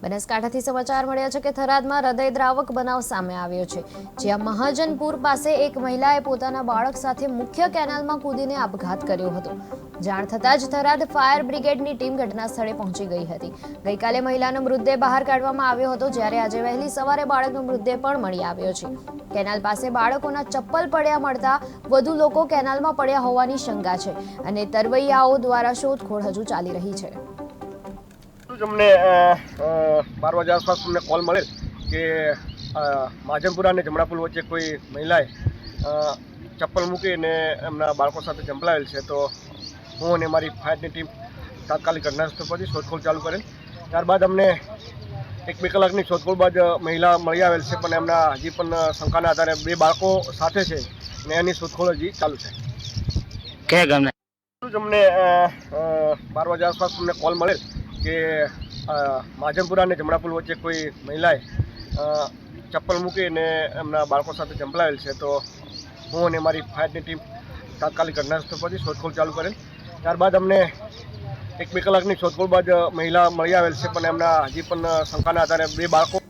બનાસકાંઠાથી સમાચાર મળ્યા છે કે થરાદમાં હૃદયદ્રાવક બનાવ સામે આવ્યો છે, જ્યાં મહાજનપુર પાસે એક મહિલાએ પોતાના બાળક સાથે મુખ્ય કેનાલમાં કૂદીને આપઘાત કર્યો હતો। જાણ થતાં જ થરાદ ફાયર બ્રિગેડની ટીમ ઘટના સ્થળે પહોંચી ગઈ હતી। ગઈકાલે મહિલાનો મૃતદેહ બહાર કાઢવામાં આવ્યો હતો, જ્યારે આજે વહેલી સવારે બાળકનો મૃતદેહ પણ મળી આવ્યો છે। કેનાલ પાસે બાળકોના ચપ્પલ પડ્યા મળતા વધુ લોકો કેનાલમાં પડ્યા હોવાની શંકા છે અને તરવૈયાઓ દ્વારા શોધખોળ હજુ ચાલી રહી છે। અમને 12 વાગ્યા આસપાસ અમને કોલ મળેલ કે મહાજનપુરા અને જમણાપુલ વચ્ચે કોઈ મહિલાએ ચપ્પલ મૂકીને એમના બાળકો સાથે ઝંપલાવેલ છે। તો હું અને મારી ફાયરની ટીમ તાત્કાલિક ઘટનાસ્થળ પરથી શોધખોળ ચાલુ કરેલ। ત્યારબાદ અમને 1-2 કલાકની શોધખોળ બાદ મહિલા મળી આવેલ છે, પણ એમના હજી પણ શંકાના આધારે 2 બાળકો સાથે છે અને એની શોધખોળ હજી ચાલુ છે। કયા ગામના? અમને 12 વાગ્યા આસપાસ અમને કોલ મળેલ કે મહાજનપુરા અને જમણાપુલ વચ્ચે કોઈ મહિલાએ ચપ્પલ મૂકીને એમના બાળકો સાથે ઝંપલાવેલ છે। તો હું અને મારી ફાયરની ટીમ તાત્કાલિક ઘટનાસ્થળ પરથી શોધખોળ ચાલુ કરેલ। ત્યારબાદ અમને 1-2 કલાકની શોધખોળ બાદ મહિલા મળી આવેલ છે, પણ એમના હજી પણ શંકાના આધારે 2 બાળકો